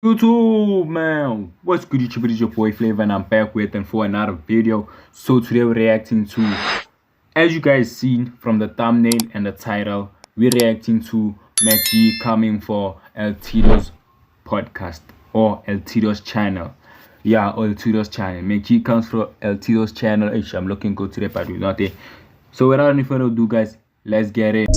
YouTube, man, what's good YouTube? It is your boy Flavour and I'm back with and for another video. So today we're reacting to, as you guys seen from the thumbnail and the title, we're reacting to Mac G coming for L-Tido's podcast or L-Tido's channel. Yeah, or L-Tido's channel. Mac G comes for L-Tido's channel. I'm looking good today, but we're not there. So without any further ado, guys, let's get it.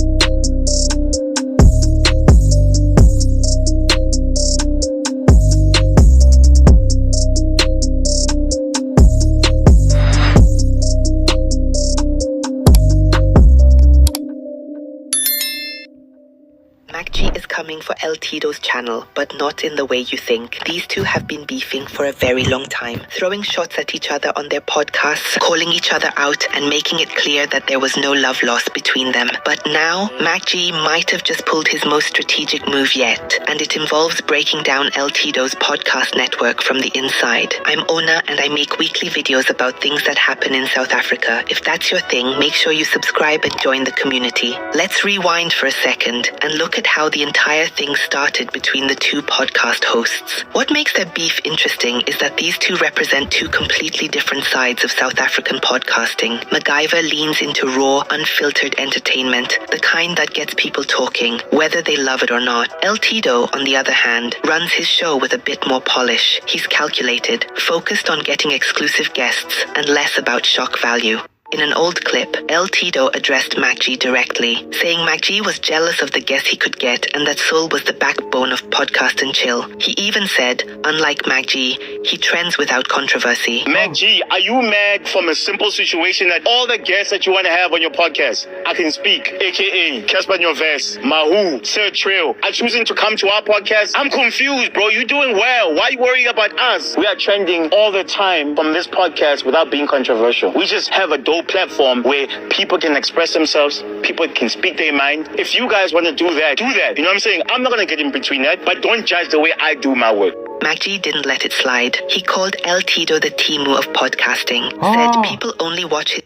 Mac G is coming for L-Tido's channel, but not in the way you think. These two have been beefing for a very long time, throwing shots at each other on their podcasts, calling each other out, and making it clear that there was no love lost between them. But now, Mac G might have just pulled his most strategic move yet, and it involves breaking down L-Tido's podcast network from the inside. I'm Ona, and I make weekly videos about things that happen in South Africa. If that's your thing, make sure you subscribe and join the community. Let's rewind for a second and look at how the entire thing started between the two podcast hosts. What makes their beef interesting is that these two represent two completely different sides of South African podcasting. MacGyver leans into raw, unfiltered entertainment, the kind that gets people talking, whether they love it or not. L-Tido, on the other hand, runs his show with a bit more polish. He's calculated, focused on getting exclusive guests, and less about shock value. In an old clip, L-Tido addressed Mac G directly, saying Mac G was jealous of the guests he could get and that Soul was the backbone of Podcast and Chill. He even said, unlike Mac G, he trends without controversy. Mac G, are you mad from a simple situation that all the guests that you want to have on your podcast, I can speak, aka Casper Nyovest, Mahu, Sir Trail, are choosing to come to our podcast? I'm confused, bro. You're doing well. Why are you worrying about us? We are trending all the time from this podcast without being controversial. We just have a dope platform where people can express themselves, people can speak their mind. If you guys want to do that, do that. You know what I'm saying? I'm not going to get in between that, but don't judge the way I do my work. Mac G didn't let it slide. He called L-Tido the Timu of podcasting, said people only watch it.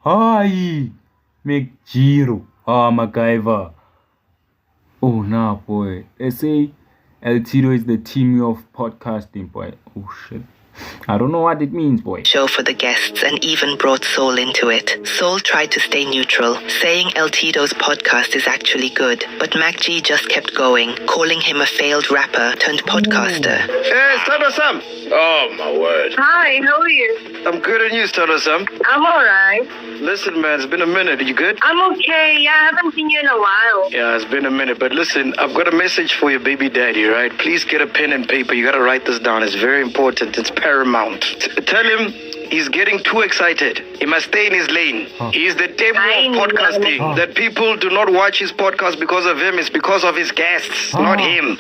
Hi, McGiro. MacGyver. Oh, nah, boy. They say L-Tido is the Timu of podcasting, boy. Oh, shit. I don't know what it means, boy. Show for the guests and even brought Soul into it. Soul tried to stay neutral, saying L-Tido's podcast is actually good, but Mac G just kept going, calling him a failed rapper turned podcaster. Hey, Tido-san. Oh, my word. Hi, how are you? I'm good, and you, Tido-san? I'm alright. Listen, man, it's been a minute. Are you good? I'm okay. Yeah, I haven't seen you in a while. Yeah, it's been a minute. But listen, I've got a message for your baby daddy, right? Please get a pen and paper. You got to write this down. It's very important. It's paramount. Tell him he's getting too excited. He must stay in his lane. He's the table of podcasting. That people do not watch his podcast because of him. It's because of his guests, not him.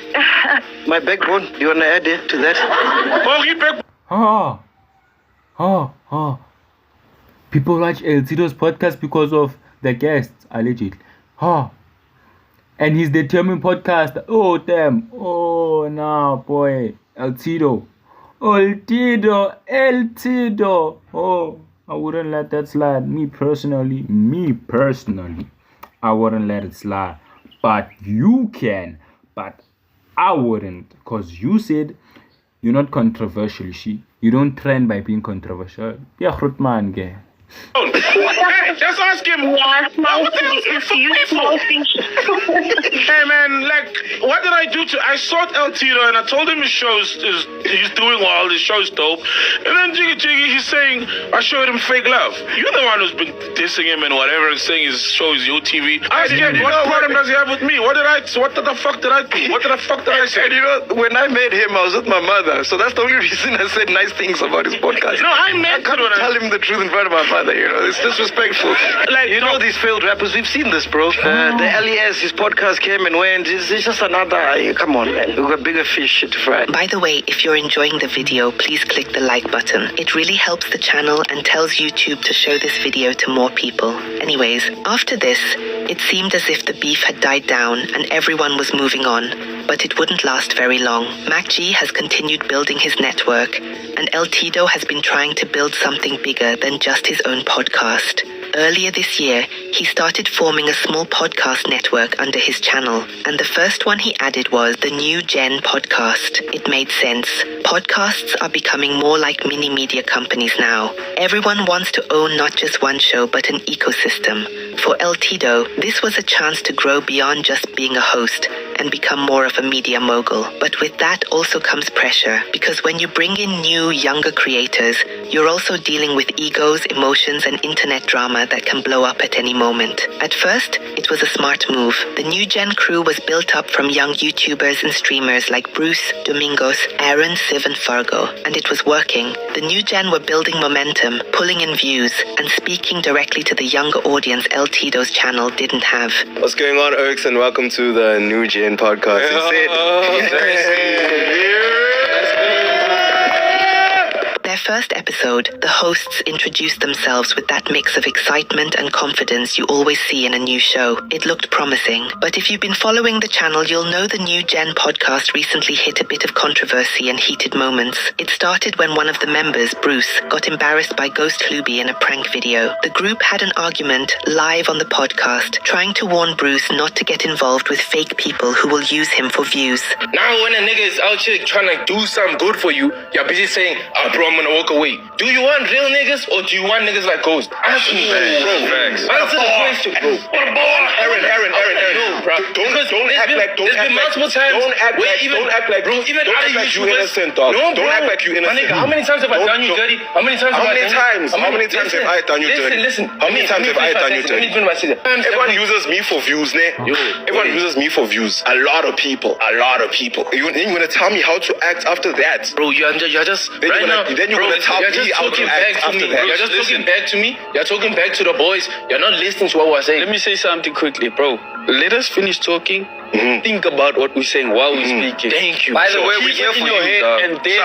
My backbone. Do you want to add it to that? People watch L-Tido's podcast because of the guests, allegedly. And he's the German podcast. Oh, damn. Oh, nah, boy. L-Tido. L-Tido. Oh, I wouldn't let that slide. Me personally, I wouldn't let it slide. But you can. But I wouldn't. Because you said you're not controversial, you don't trend by being controversial. Yeah, man, gay. Just ask him. What the hell Hey man, like, what did I do to? I sought L-Tido and I told him his show is he's doing well, his show's dope. And then Jiggy, he's saying I showed him fake love. You're the one who's been dissing him and whatever and saying his show is your TV. I said, what problem does he have with me? What the fuck did I do? What the fuck did I say? And you know, when I met him, I was with my mother. So that's the only reason I said nice things about his podcast. No, I meant to tell him the truth in front of my father, you know. It's disrespectful. Like, you know these failed rappers, we've seen this, bro. The LES, his podcast came and went. It's just another, come on, man. We've got bigger fish to fry. By the way, if you're enjoying the video, please click the like button. It really helps the channel and tells YouTube to show this video to more people. Anyways, after this, it seemed as if the beef had died down and everyone was moving on. But it wouldn't last very long. Mac G has continued building his network, and L-Tido has been trying to build something bigger than just his own podcast. Earlier this year, he started forming a small podcast network under his channel, and the first one he added was the New Gen Podcast. It made sense. Podcasts are becoming more like mini media companies now. Everyone wants to own not just one show, but an ecosystem. For L-Tido, this was a chance to grow beyond just being a host and become more of a media mogul. But with that also comes pressure, because when you bring in new, younger creators, you're also dealing with egos, emotions, and internet drama that can blow up at any moment. At first, it was a smart move. The New Gen crew was built up from young YouTubers and streamers like Bruce, Domingos, Aaron, Siv, and Fargo, and it was working. The New Gen were building momentum, pulling in views, and speaking directly to the younger audience L-Tido's channel didn't have. What's going on, Erks, and welcome to the New Gen Podcast. Their first episode, the hosts introduced themselves with that mix of excitement and confidence you always see in a new show. It looked promising. But if you've been following the channel, you'll know the New Gen Podcast recently hit a bit of controversy and heated moments. It started when one of the members, Bruce, got embarrassed by Ghost Hluby in a prank video. The group had an argument live on the podcast, trying to warn Bruce not to get involved with fake people who will use him for views. Now when a nigga is out here trying to do something good for you, you're busy saying, bro, I'm gonna walk away. Do you want real niggas or do you want niggas like Ghost? Ask me, bro. Answer the question, bro. Aaron. No, bro. Don't act like bro, even don't act like you innocent, dog. No, don't act like you innocent. My nigga, how many times have I done you dirty? How many times have I done you dirty? Listen. How many times have I done you dirty? Everyone uses me for views, ne? Everyone uses me for views. A lot of people. You're gonna tell me how to act after that? Bro, you're just right now. Then you're gonna tell me how to act after that. You're just talking back to me. You're talking back to the boys. You're not listening to what we're saying. Let me say something quickly, bro. Let us finish talking. Think about what we're saying while we're speaking. Thank you. By the way, Keep we're here it in for your you, head dog. and then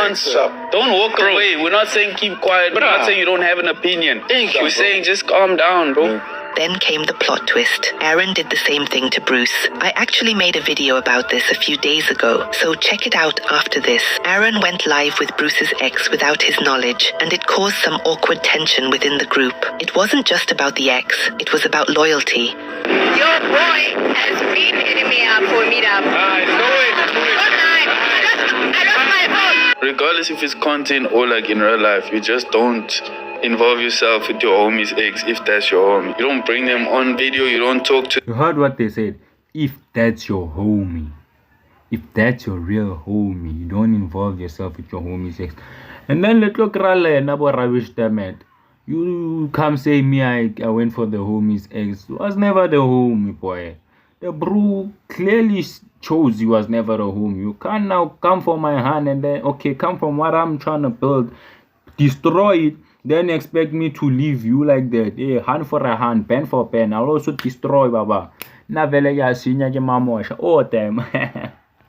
answer. Don't walk away. We're not saying keep quiet. We're not saying you don't have an opinion. We're saying just calm down, bro. Then came the plot twist. Aaron did the same thing to Bruce. I actually made a video about this a few days ago, so check it out after this. Aaron went live with Bruce's ex without his knowledge, and it caused some awkward tension within the group. It wasn't just about the ex, it was about loyalty. Your boy has been hitting me up for a meetup. I lost my phone. Regardless if it's content or like in real life, you just don't involve yourself with your homie's ex if that's your homie. You don't bring them on video, you don't talk to. You heard what they said. If that's your homie, if that's your real homie, you don't involve yourself with your homie's ex. And then let look rubbish damn. You come say me I went for the homie's ex. It was never the homie, boy. The bro clearly chose you was never a homie. You can't now come for my hand and then come from what I'm trying to build, destroy it. Then expect me to leave you like that. Hey, hand for a hand, pen for pen. I'll also destroy, baba. Oh, damn.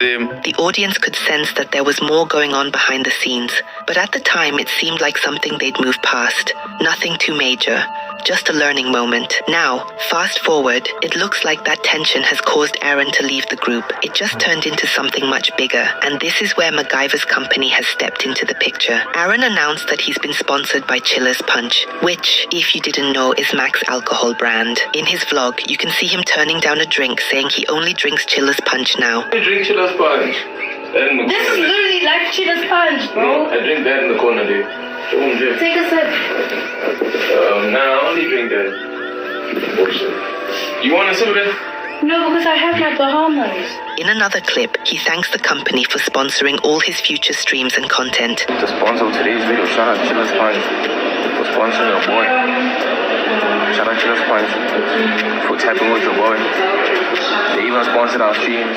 The audience could sense that there was more going on behind the scenes, but at the time it seemed like something they'd moved past. Nothing too major. Just a learning moment. Now, fast forward, it looks like that tension has caused Aaron to leave the group. It just turned into something much bigger, and this is where MacGyver's company has stepped into the picture. Aaron announced that he's been sponsored by Chiller's Punch, which, if you didn't know, is Mac's alcohol brand. In his vlog, you can see him turning down a drink, saying he only drinks Chiller's Punch now. I drink Chiller's Punch. This is literally like Cheetah's Punch, bro. I drink that in the corner, dude. Take a sip. Nah, I only drink that. You want a sip of that? No, because I have my Bahamas. In another clip, he thanks the company for sponsoring all his future streams and content. The sponsor of today's video, shout out Chiller's Punch for sponsoring your boy. Shout out Chiller's Punch for tapping with your boy. They even sponsored our streams.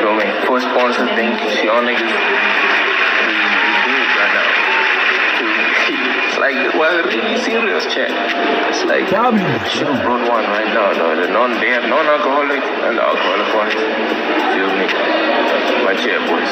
Feel me? First sponsor, thank you to y'all niggas. We do it right now. It's like, well, really serious, chat. It's like, should have brought one right now. No, they have non-alcoholic and alcoholic ones. Feel me? My chair, boys.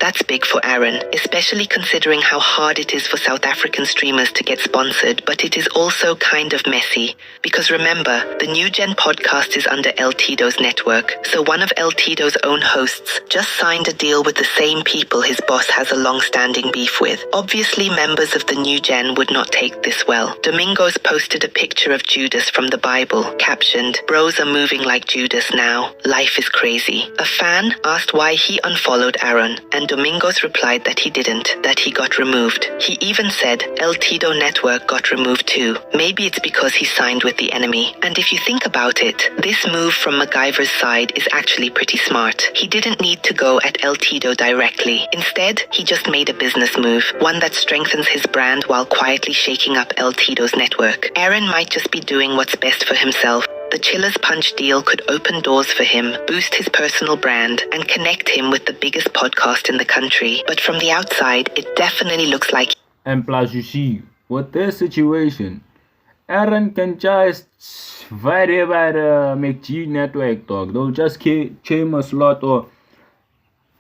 That's big for Aaron, especially considering how hard it is for South African streamers to get sponsored, but it is also kind of messy. Because remember, the New Gen podcast is under L-Tido's network, so one of L-Tido's own hosts just signed a deal with the same people his boss has a long-standing beef with. Obviously, members of the New Gen would not take this well. Domingos posted a picture of Judas from the Bible, captioned, "Bros are moving like Judas now. Life is crazy." A fan asked why he unfollowed Aaron, and Domingos replied that he didn't, that he got removed. He even said tidoNetwork got removed too. Maybe it's because he signed with the enemy. And if you think about it, this move from MacGyver's side is actually pretty smart. He didn't need to go at L-Tido directly. Instead, he just made a business move, one that strengthens his brand while quietly shaking up L-Tido's network. Aaron might just be doing what's best for himself. The Chillers Punch deal could open doors for him, boost his personal brand, and connect him with the biggest podcast in the country. But from the outside, it definitely looks like... And plus, you see, with this situation, Aaron can just whatever make G network talk. They'll just change a slot or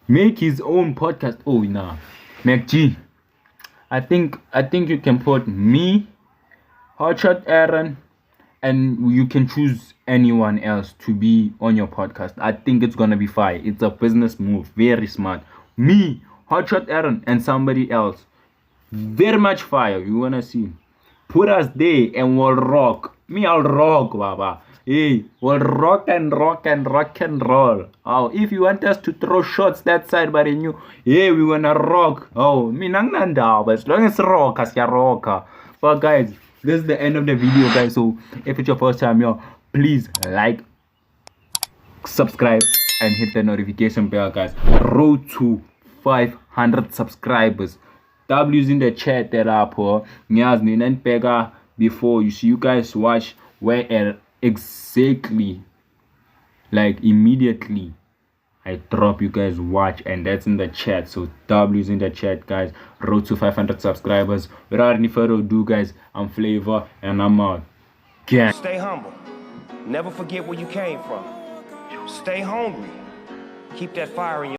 make his own podcast. Oh, nah. McG, I think you can put me, Hotshot Aaron, and you can choose anyone else to be on your podcast. I think it's gonna be fire. It's a business move, very smart. Me, Hotshot Aaron, and somebody else, very much fire. You wanna see? Put us there and we'll rock. Me, I'll rock, baba. Hey, we'll rock and rock and rock and roll. Oh, if you want us to throw shots that side, but in you, hey, we wanna rock. Oh, me nang nanda, but as long as rock, as ya rocker. But guys, this is the end of the video, guys. So if it's your first time here, please like, subscribe, and hit the notification bell, guys. Road to 500 subscribers. W's in the chat that up or before you see you guys watch where exactly, like immediately I drop, you guys watch, and that's in the chat. So W's in the chat, guys. Road to 500 subscribers. Without any further ado, guys, I'm Flavour and I'm out. Stay humble. Never forget where you came from. Stay hungry. Keep that fire in your